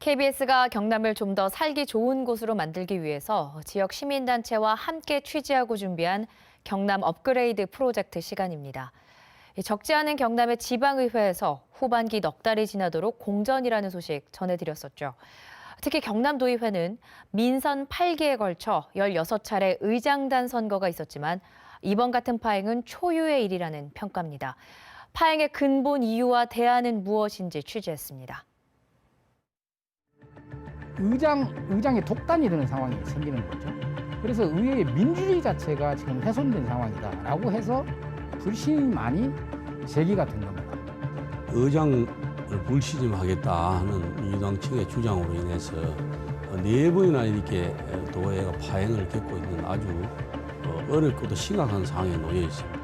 KBS가 경남을 좀 더 살기 좋은 곳으로 만들기 위해서 지역 시민단체와 함께 취재하고 준비한 경남 업그레이드 프로젝트 시간입니다. 적지 않은 경남의 지방의회에서 후반기 넉 달이 지나도록 공전이라는 소식 전해드렸었죠. 특히 경남도의회는 민선 8기에 걸쳐 16차례 의장단 선거가 있었지만 이번 같은 파행은 초유의 일이라는 평가입니다. 파행의 근본 이유와 대안은 무엇인지 취재했습니다. 의장의 독단이 되는 상황이 생기는 거죠. 그래서 의회의 민주주의 자체가 지금 훼손된 상황이다라고 해서 불신이 많이 제기가 된 겁니다. 의장을 불시즘하겠다 하는 민주당 측의 주장으로 인해서 4번이나 이렇게 도의회가 파행을 겪고 있는 아주 어렵고도 심각한 상황에 놓여 있습니다.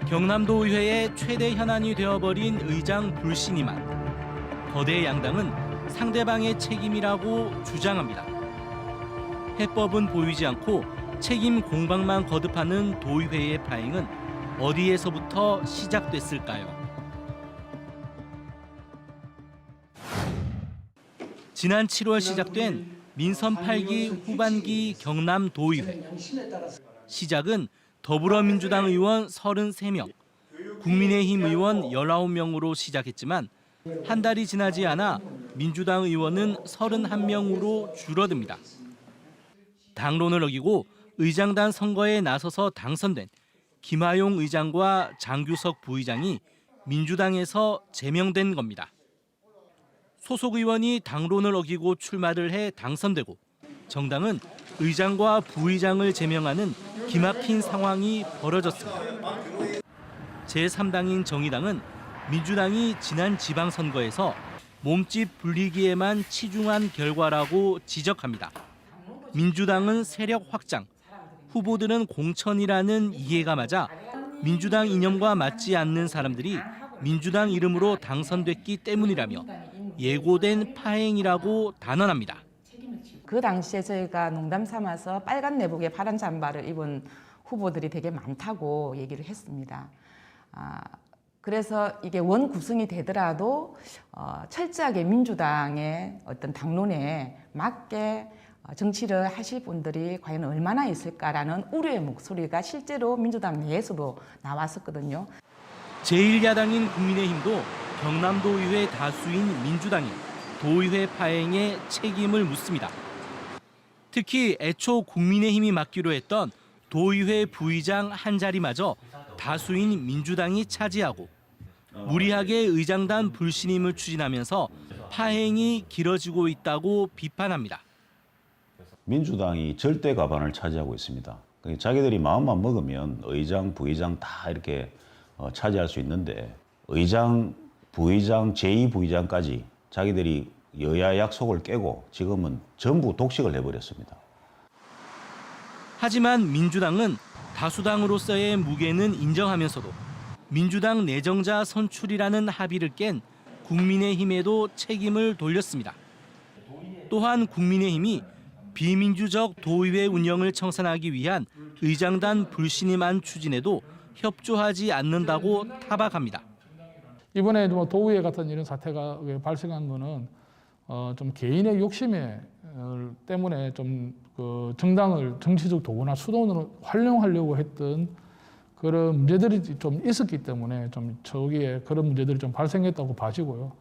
경남도의회의 최대 현안이 되어버린 의장 불신임안. 거대 양당은 상대방의 책임이라고 주장합니다. 해법은 보이지 않고 책임 공방만 거듭하는 도의회의 파행은 어디에서부터 시작됐을까요? 지난 7월 시작된 민선 8기 후반기 경남도의회. 시작은 더불어민주당 의원 33명, 국민의힘 의원 19명으로 시작했지만 한 달이 지나지 않아 민주당 의원은 31명으로 줄어듭니다. 당론을 어기고 의장단 선거에 나서서 당선된 김하용 의장과 장규석 부의장이 민주당에서 제명된 겁니다. 소속 의원이 당론을 어기고 출마를 해 당선되고 정당은 의장과 부의장을 제명하는 기막힌 상황이 벌어졌습니다. 제3당인 정의당은 민주당이 지난 지방선거에서 몸집 불리기에만 치중한 결과라고 지적합니다. 민주당은 세력 확장, 후보들은 공천이라는 이해가 맞아 민주당 이념과 맞지 않는 사람들이 민주당 이름으로 당선됐기 때문이라며 예고된 파행이라고 단언합니다. 그 당시에 저희가 농담 삼아서 빨간 내복에 파란 잠바를 입은 후보들이 되게 많다고 얘기를 했습니다. 그래서 이게 원 구성이 되더라도 철저하게 민주당의 어떤 당론에 맞게 정치를 하실 분들이 과연 얼마나 있을까라는 우려의 목소리가 실제로 민주당 내에서도 나왔었거든요. 제1야당인 국민의힘도 경남도의회 다수인 민주당이 도의회 파행에 책임을 묻습니다. 특히 애초 국민의힘이 맡기로 했던 도의회 부의장 한 자리마저 다수인 민주당이 차지하고 무리하게 의장단 불신임을 추진하면서 파행이 길어지고 있다고 비판합니다. 민주당이 절대 과반을 차지하고 있습니다. 자기들이 마음만 먹으면 의장, 부의장 다 이렇게 차지할 수 있는데 의장, 부의장, 제2부의장까지 자기들이 여야 약속을 깨고 지금은 전부 독식을 해버렸습니다. 하지만 민주당은 다수당으로서의 무게는 인정하면서도 민주당 내정자 선출이라는 합의를 깬 국민의힘에도 책임을 돌렸습니다. 또한 국민의힘이 비민주적 도의회 운영을 청산하기 위한 의장단 불신임안 추진에도 협조하지 않는다고 타박합니다. 이번에 도의회 같은 이런 사태가 발생한 거는 좀 개인의 욕심 때문에 좀 그 정당을 정치적 도구나 수단으로 활용하려고 했던 그런 문제들이 좀 있었기 때문에 좀 저기에 그런 문제들이 좀 발생했다고 봐지고요.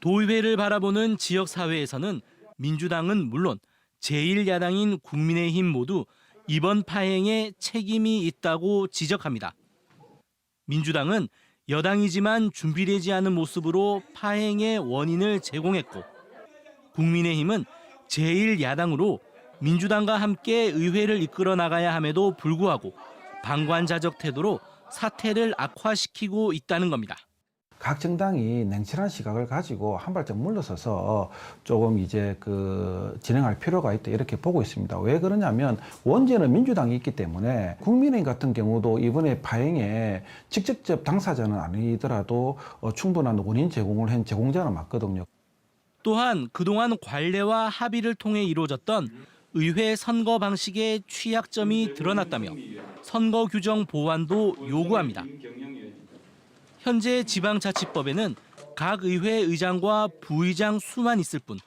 도의회를 바라보는 지역사회에서는 민주당은 물론 제1야당인 국민의힘 모두 이번 파행에 책임이 있다고 지적합니다. 민주당은 여당이지만 준비되지 않은 모습으로 파행의 원인을 제공했고 국민의힘은 제1야당으로 민주당과 함께 의회를 이끌어 나가야 함에도 불구하고 방관자적 태도로 사태를 악화시키고 있다는 겁니다. 각 정당이 냉철한 시각을 가지고 한 발짝 물러서서 조금 이제 진행할 필요가 있다 이렇게 보고 있습니다. 왜 그러냐면 원죄는 민주당이 있기 때문에 국민의힘 같은 경우도 이번에 파행에 직접적 당사자는 아니더라도 충분한 원인 제공을 한 제공자는 맞거든요. 또한 그동안 관례와 합의를 통해 이루어졌던 의회 선거 방식의 취약점이 드러났다며 선거 규정 보완도 요구합니다. 현재 지방자치법에는 각 의회 의장과 부의장 수만 있을 뿐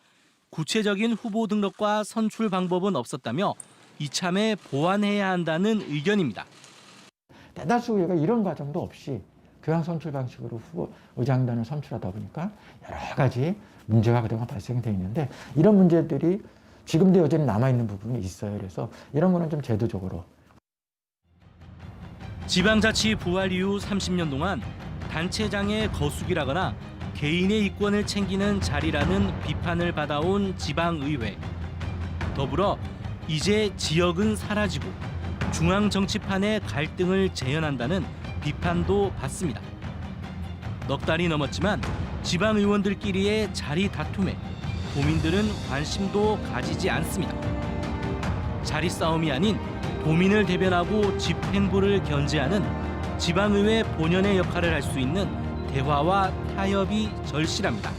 구체적인 후보 등록과 선출 방법은 없었다며 이참에 보완해야 한다는 의견입니다. 대다수 의회가 이런 과정도 없이 교양 선출 방식으로 후보 의장단을 선출하다 보니까 여러 가지 문제가 그동안 발생돼 있는데 이런 문제들이 지금도 여전히 남아있는 부분이 있어요. 그래서 이런 거는 좀 제도적으로. 지방자치 부활 이후 30년 동안 단체장의 거수기라거나 개인의 이권을 챙기는 자리라는 비판을 받아온 지방의회. 더불어 이제 지역은 사라지고 중앙 정치판의 갈등을 재현한다는 비판도 받습니다. 넉 달이 넘었지만 지방의원들끼리의 자리 다툼에 도민들은 관심도 가지지 않습니다. 자리 싸움이 아닌 도민을 대변하고 집행부를 견제하는 지방의회 본연의 역할을 할 수 있는 대화와 타협이 절실합니다.